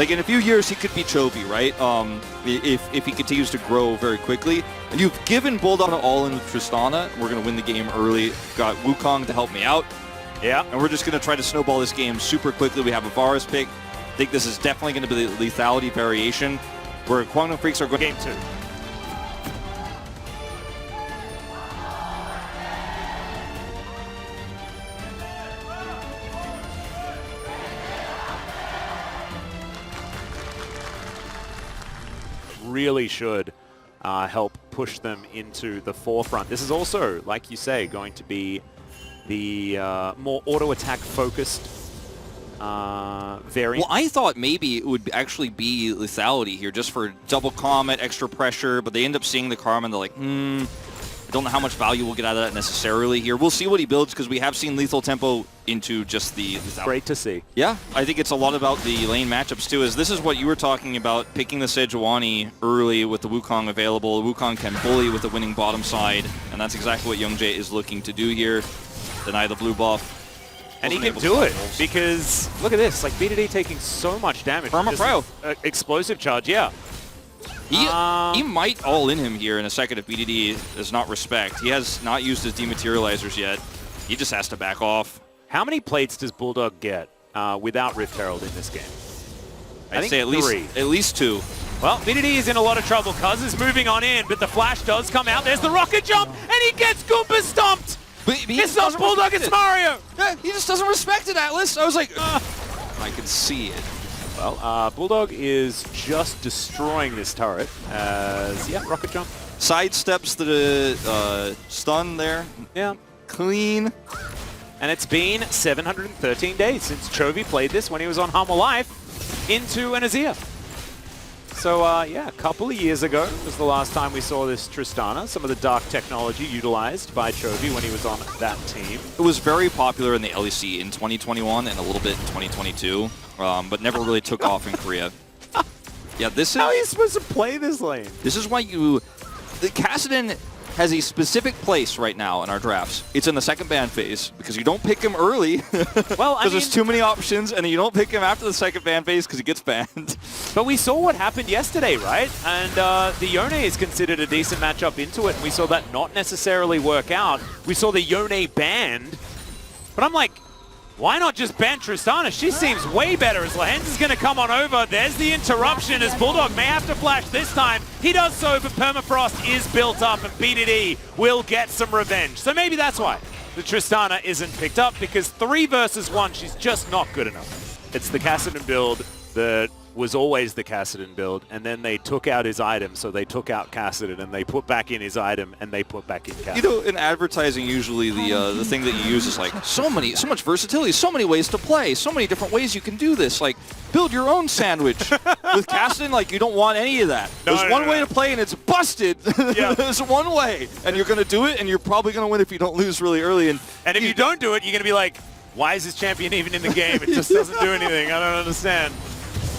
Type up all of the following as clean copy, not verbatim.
Like, in a few years, he could be Chovy, right? If he continues to grow very quickly. And you've given Bulldog all in with Tristana. We're going to win the game early. Got Wukong to help me out. Yeah. And we're just going to try to snowball this game super quickly. We have a Varus pick. I think this is definitely going to be the lethality variation where Quantum Freaks are going. Game 2. Really should help push them into the forefront. This is also, like you say, going to be the more auto-attack focused variant. Well, I thought maybe it would actually be lethality here just for double Comet, extra pressure, but they end up seeing the Karma and they're like, I don't know how much value we'll get out of that necessarily here. We'll see what he builds because we have seen lethal tempo into just the lethality. Great to see. Yeah, I think it's a lot about the lane matchups too. This is what you were talking about, picking the Sejuani early with the Wukong available. Wukong can bully with the winning bottom side, and that's exactly what Youngjae is looking to do here. Deny the blue buff. And he can do it because, look at this, like BDD taking so much damage. From a pro. Explosive charge, yeah. He might all in him here in a second if BDD does not respect. He has not used his dematerializers yet. He just has to back off. How many plates does Bulldog get without Rift Herald in this game? I'd say at least 2. Well, BDD is in a lot of trouble. Cuz is moving on in, but the flash does come out. There's the rocket jump, and he gets Goomba stomped! It's not Bulldog, it's Mario! Yeah, he just doesn't respect it, Atlas. I was like, I could see it. Well, Bulldog is just destroying this turret as, yeah, rocket jump. Sidesteps the stun there. Yeah. Clean. And it's been 713 days since Chovy played this when he was on Humble Life into an Azir. So, yeah, a couple of years ago was the last time we saw this Tristana, some of the dark technology utilized by Chovy when he was on that team. It was very popular in the LEC in 2021 and a little bit in 2022, but never really took off in Korea. Yeah, this is... How are you supposed to play this lane? This is why you... The Kassadin has a specific place right now in our drafts. It's in the second ban phase because you don't pick him early well, because there's too many options, and then you don't pick him after the second ban phase because he gets banned. But we saw what happened yesterday, right? And the Yone is considered a decent matchup into it, and we saw that not necessarily work out. We saw the Yone banned, but I'm like, why not just ban Tristana? She seems way better as Lehens is going to come on over. There's the interruption as Bulldog may have to flash this time. He does so, but Permafrost is built up and BDD will get some revenge. So maybe that's why the Tristana isn't picked up, because 3 versus 1, she's just not good enough. It's the Kassadin build that was always the Kassadin build, and then they took out his item, so they took out Kassadin, and they put back in his item, and they put back in Kassadin. You know, in advertising, usually the thing that you use is like, so much versatility, so many ways to play, so many different ways you can do this. Like, build your own sandwich. With Kassadin, like, you don't want any of that. There's one way to play, and it's busted. Yeah. There's one way, and you're going to do it, and you're probably going to win if you don't lose really early. And if you don't do it, you're going to be like, why is this champion even in the game? It just doesn't do anything. I don't understand.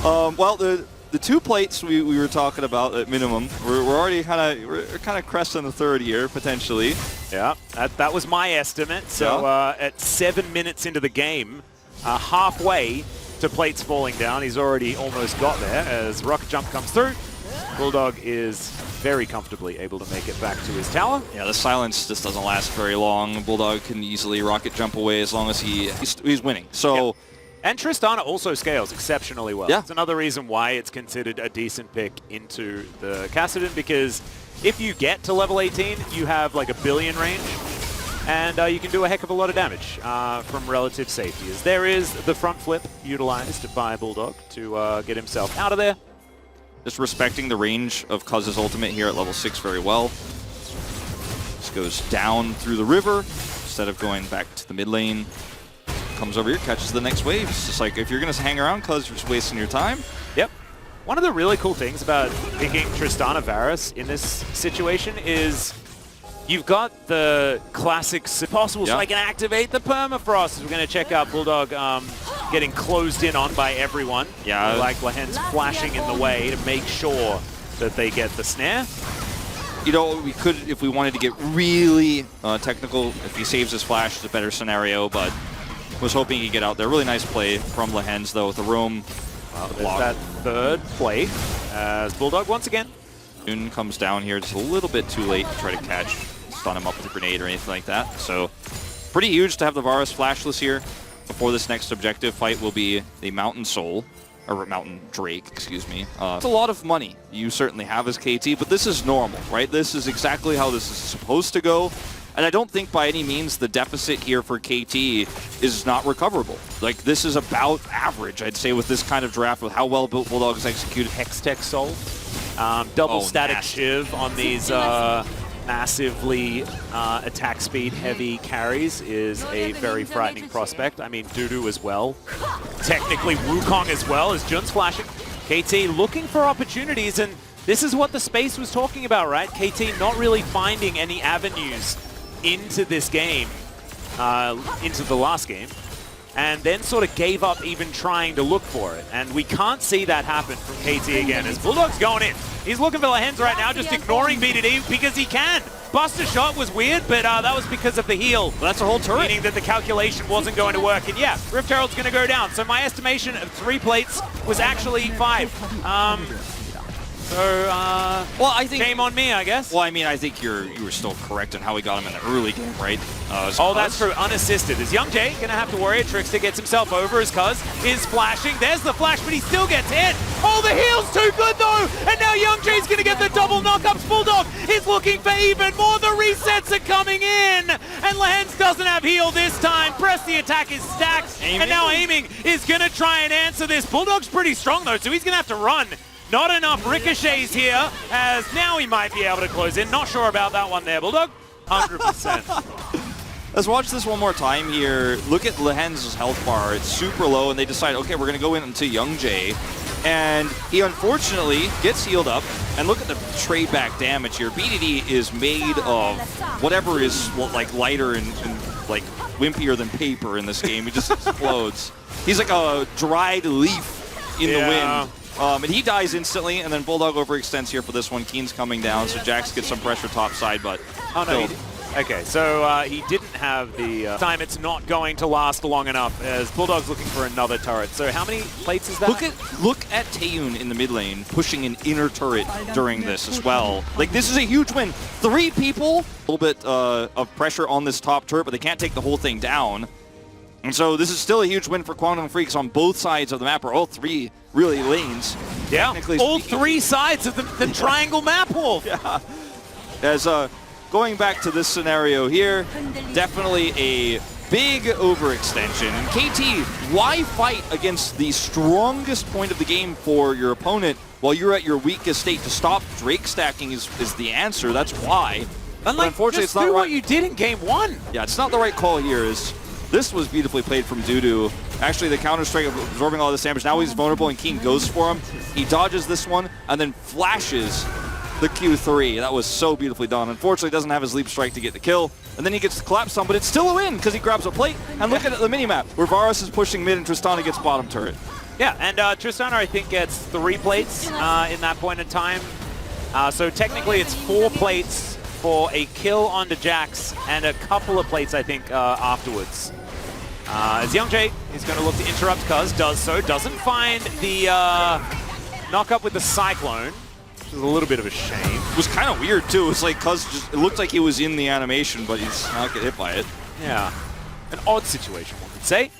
Well, the 2 plates we were talking about at minimum, we're already kind of cresting the 3rd here potentially. Yeah, that was my estimate. So at 7 minutes into the game, halfway to plates falling down, he's already almost got there as rocket jump comes through. Bulldog is very comfortably able to make it back to his tower. Yeah, the silence just doesn't last very long. Bulldog can easily rocket jump away as long as he's winning. So. Yep. And Tristana also scales exceptionally well. Yeah. It's another reason why it's considered a decent pick into the Kassadin, because if you get to level 18, you have like a billion range, and you can do a heck of a lot of damage from relative safety. As there is the front flip utilized by Bulldog to get himself out of there. Just respecting the range of Cuz's ultimate here at level 6 very well. Just goes down through the river instead of going back to the mid lane. Comes over here, catches the next wave. It's just like, if you're going to hang around, Cuz, you're just wasting your time. Yep. One of the really cool things about picking Tristana Varus in this situation is you've got the classic possible, so I can activate the Permafrost. We're going to check out Bulldog getting closed in on by everyone. Yeah. Like Lehens flashing in the way to make sure that they get the snare. You know, we could, if we wanted to get really technical, if he saves his flash, it's a better scenario, but was hoping he'd get out there. Really nice play from Lehens, though, with the roam There's that third plate as Bulldog once again. Noon comes down here just a little bit too late to try to catch, stun him up with a grenade or anything like that. So pretty huge to have the Varus flashless here before this next objective fight will be the Mountain Soul, or Mountain Drake, excuse me. It's a lot of money you certainly have as KT, but this is normal, right? This is exactly how this is supposed to go. And I don't think by any means the deficit here for KT is not recoverable. Like, this is about average, I'd say, with this kind of draft, with how well built Bulldog is executed. Hextech Soul. Double static nasty. Shiv on these massively attack speed heavy carries is a very frightening prospect. I mean, Dudu as well. Technically Wukong as well as Jun's flashing. KT looking for opportunities, and this is what the space was talking about, right? KT not really finding any avenues into this game, into the last game, and then sort of gave up even trying to look for it. And we can't see that happen from KT again as Bulldog's going in. He's looking for the hands right now, just ignoring BDD because he can. Buster shot was weird, but that was because of the heal. Well, that's a whole turret. Meaning that the calculation wasn't going to work. And yeah, Rift Herald's going to go down. So my estimation of 3 plates was actually 5. Well, I think shame on me, I guess. Well, I mean, I think you were still correct in how we got him in the early game, right? Oh, that's true. Unassisted. Is Young Jay going to have to worry? Trickster gets himself over as Cuz is flashing. There's the flash, but he still gets hit. Oh, the heal's too good, though. And now Young Jay's going to get the double knockups. Bulldog is looking for even more. The resets are coming in. And Lehens doesn't have heal this time. Press the attack is stacked. And now Aiming is going to try and answer this. Bulldog's pretty strong, though, so he's going to have to run. Not enough ricochets here, as now he might be able to close in. Not sure about that one there, Bulldog. 100%. Let's watch this one more time here. Look at Lehens' health bar. It's super low, and they decide, okay, we're going to go into Young Jay. And he unfortunately gets healed up. And look at the trade back damage here. BDD is made of whatever is like lighter and like wimpier than paper in this game. He just explodes. He's like a dried leaf in the wind. And he dies instantly, and then Bulldog overextends here for this one. Keen's coming down, so Jax gets some pressure top side, but... Oh, no, okay, so he didn't have the time. It's not going to last long enough, as Bulldog's looking for another turret. So how many plates is that? Look at Taeyun in the mid lane, pushing an inner turret during this as well. Like, this is a huge win. 3 people, a little bit of pressure on this top turret, but they can't take the whole thing down. And so this is still a huge win for Quantum Freaks on both sides of the map, or all 3 really lanes. Yeah, all 3 sides of the triangle map, Wolf. Yeah. As going back to this scenario here, definitely a big overextension. And KT, why fight against the strongest point of the game for your opponent while you're at your weakest state? To stop Drake stacking is the answer. That's why. Unlike, unfortunately, just it's not do right. what you did in game 1. Yeah, it's not the right call here. This was beautifully played from Dudu. Actually, the counter-strike of absorbing all this damage. Now he's vulnerable, and Keen goes for him. He dodges this one, and then flashes the Q3. That was so beautifully done. Unfortunately, doesn't have his leap strike to get the kill. And then he gets the collapse on, but it's still a win, because he grabs a plate. And look at the minimap, where Varus is pushing mid, and Tristana gets bottom turret. Yeah, and Tristana, I think, gets 3 plates in that point in time. So technically, it's 4 plates for a kill onto Jax, and a couple of plates, I think, afterwards. As Young Jay is going to look to interrupt Cuz, does so, doesn't find the knock-up with the Cyclone, which is a little bit of a shame. It was kind of weird, too. It was like Cuz just, it looked like he was in the animation, but he's not get hit by it. Yeah. An odd situation, one could say.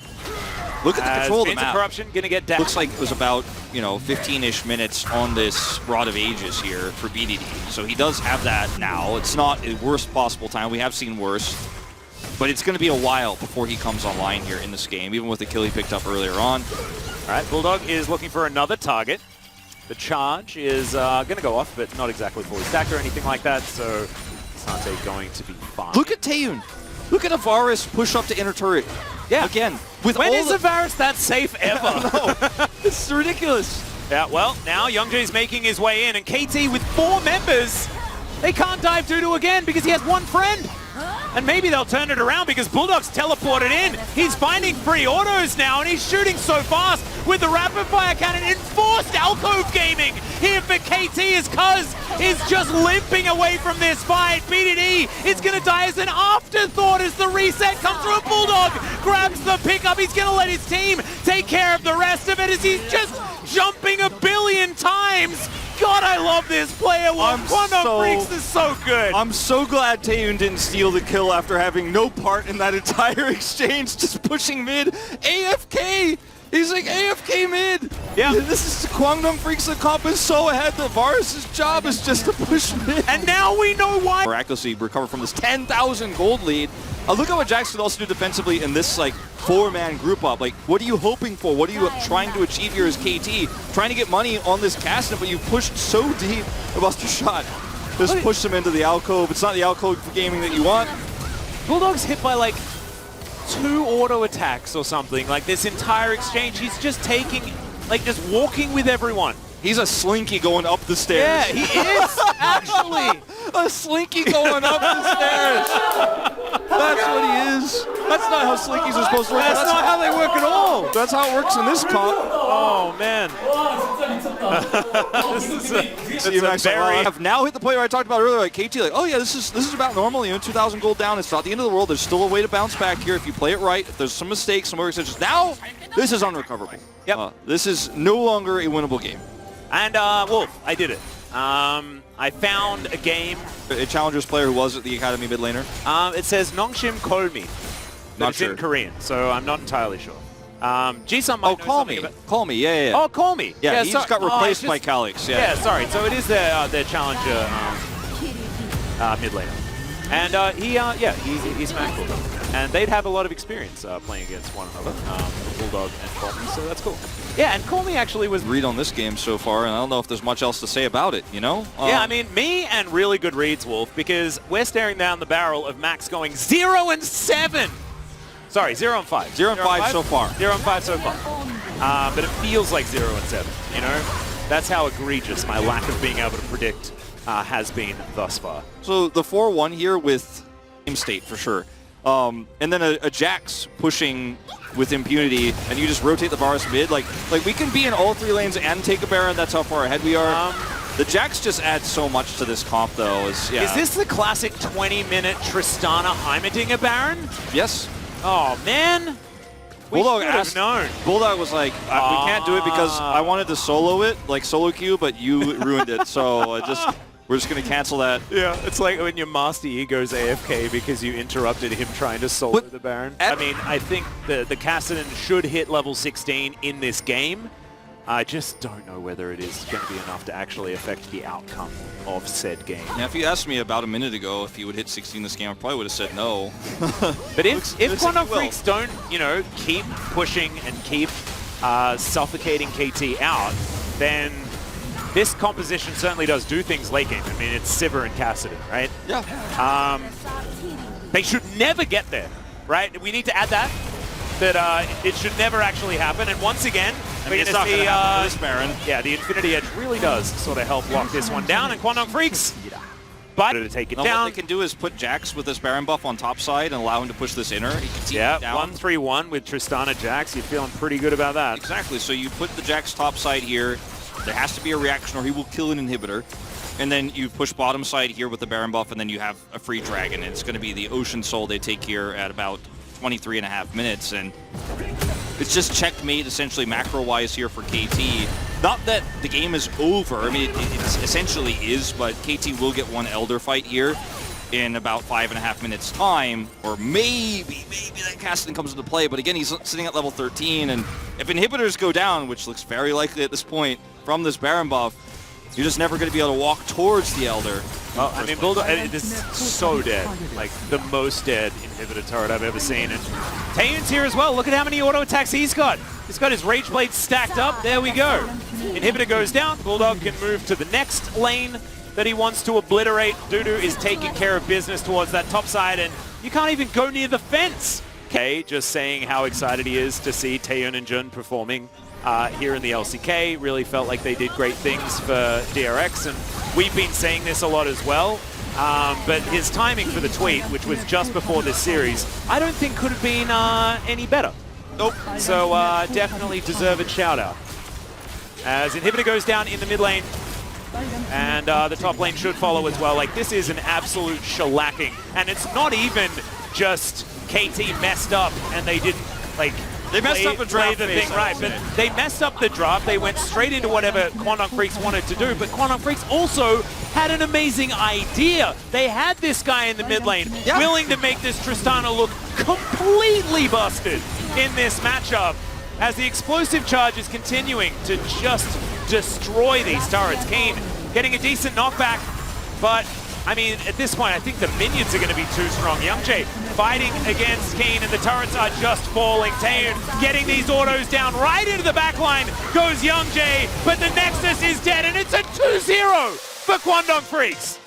Look at the control of the map. Corruption going to get down. Looks like it was about, 15-ish minutes on this Rod of Ages here for BDD. So he does have that now. It's not the worst possible time. We have seen worse. But it's going to be a while before he comes online here in this game, even with the kill he picked up earlier on. All right, Bulldog is looking for another target. The charge is going to go off, but not exactly fully stacked or anything like that, so Sante going to be fine. Look at Taeyun. Look at Varus push up to inner turret. Yeah. Again. With when is Varus that safe ever? No. This is ridiculous. Yeah, well, now Young Jay's making his way in, and KT with 4 members, they can't dive Dudu again because he has 1 friend. And maybe they'll turn it around because Bulldog's teleported in. He's finding free autos now, and he's shooting so fast with the rapid fire cannon. Enforced alcove gaming here for KT as Cuz is just limping away from this fight. BDD is going to die as an afterthought as the reset comes through. Bulldog grabs the pickup. He's going to let his team take care of the rest of it as he's just jumping a billion times. God, I love this player. Quantum Freaks is so good. I'm so glad Taeyun didn't steal the kill after having no part in that entire exchange, just pushing mid. AFK! He's like AFK mid! Yeah. This is Quantum Freaks. The comp is so ahead that Varus' job is just to push mid. And now we know why. Miraculously recover from this 10,000 gold lead. Look at what Jax could also do defensively in this like 4-man group up. Like, what are you hoping for? What are you trying to achieve here as KT? Trying to get money on this Kassadin, but you pushed so deep. The Buster Shot just pushed him into the alcove. It's not the alcove for gaming that you want. Bulldog's hit by like 2 auto attacks or something. Like this entire exchange, he's just taking, like just walking with everyone. He's a slinky going up the stairs. Yeah, he is, actually. A slinky going up the stairs. That's what he is. That's not how slinkies are supposed to work. That's not how they work at all. That's how it works in this comp. Oh, man. This is a very... I've now hit the point where I talked about earlier, like KT, like, oh yeah, this is about normal. You know, 2,000 gold down. It's not the end of the world. There's still a way to bounce back here if you play it right. If there's some mistakes, some extensions. Now, this is unrecoverable. Yep. This is no longer a winnable game. And Wolf, I did it. I found a game. A Challengers player who was at the Academy mid laner. It says Nongshim Kolmi. Not it's sure. in Korean, so I'm not entirely sure. Jisung might know Call something me. about- Call me, yeah. Oh, Call Me. Yeah, he just got replaced by just- Calix. Yeah, sorry. So it is their challenger mid laner. And he smashed Bulldog. And they'd have a lot of experience playing against one another, Bulldog and Call Me, so that's cool. Yeah, and Call Me actually was... Read on this game so far, and I don't know if there's much else to say about it, you know? Yeah, I mean, me and really good reads, Wolf, because we're staring down the barrel of Max going 0-7. Sorry, 0-5. 0-5 so far. 0-5 so far. But it feels like 0-7, you know? That's how egregious my lack of being able to predict has been thus far. So the 4-1 here with game state for sure. And then a Jax pushing with impunity, and you just rotate the Varus mid. Like we can be in all 3 lanes and take a Baron. That's how far ahead we are. The Jax just adds so much to this comp, though. Is this the classic 20-minute Tristana Heimerdinger Baron? Yes. Oh, man. We Bulldog should have asked, known. Bulldog was like, we can't do it because I wanted to solo it, like solo queue, but you ruined it. So we're just going to cancel that. Yeah, it's like when your Master Yi goes AFK because you interrupted him trying to solo the Baron. I mean, I think the Kassadin should hit level 16 in this game. I just don't know whether it is going to be enough to actually affect the outcome of said game. Now, if you asked me about a minute ago if he would hit 16 this game, I probably would have said no. But if Quantum Freaks don't, you know, keep pushing and keep suffocating KT out, then this composition certainly does do things late game. I mean, it's Sivir and Kassadin, right? Yeah. They should never get there, right? We need to add that it should never actually happen. And once again, we're going to see this Baron. Yeah, the Infinity Edge really does sort of help lock this one down. And Quantum Freaks, but to take it down. What they can do is put Jax with this Baron buff on top side and allow him to push this inner. He can team it down. 1-3-1 with Tristana Jax. You're feeling pretty good about that. Exactly. So you put the Jax top side here. There has to be a reaction or he will kill an inhibitor. And then you push bottom side here with the Baron buff, and then you have a free dragon. It's going to be the Ocean Soul they take here at about 23.5 minutes, and it's just checkmate essentially macro-wise here for KT. Not that the game is over. I mean, it essentially is, but KT will get one Elder fight here in about 5.5 minutes time, or maybe that Kassadin comes into play. But again, he's sitting at level 13, and if inhibitors go down, which looks very likely at this point from this Baron buff, you're just never going to be able to walk towards the Elder. Well, I mean, Bulldog is so dead. Like, the most dead inhibitor turret I've ever seen. And Taeyun's here as well. Look at how many auto attacks he's got. He's got his Rage Blade stacked up. There we go. Inhibitor goes down. Bulldog can move to the next lane that he wants to obliterate. Dudu is taking care of business towards that top side, and you can't even go near the fence. Okay, just saying how excited he is to see Taeyun and Jun performing here in the LCK. Really felt like they did great things for DRX, and we've been saying this a lot as well. But his timing for the tweet, which was just before this series, I don't think could have been any better. Nope. So definitely deserved shout-out. As Inhibitor goes down in the mid lane, and the top lane should follow as well. Like, this is an absolute shellacking. And it's not even just KT messed up and they didn't, like, they messed up a draft the phase, thing right, but they messed up the draft. They went straight into whatever Quandong Freaks wanted to do, but Quandong Freaks also had an amazing idea. They had this guy in the mid lane willing to make this Tristana look completely busted in this matchup as the explosive charge is continuing to just destroy these turrets. Kane getting a decent knockback, but I mean, at this point, I think the minions are going to be too strong. Youngjae fighting against Keen, and the turrets are just falling. Taeyeon getting these autos down right into the back line goes Youngjae, but the Nexus is dead, and it's a 2-0 for Quandong Freaks.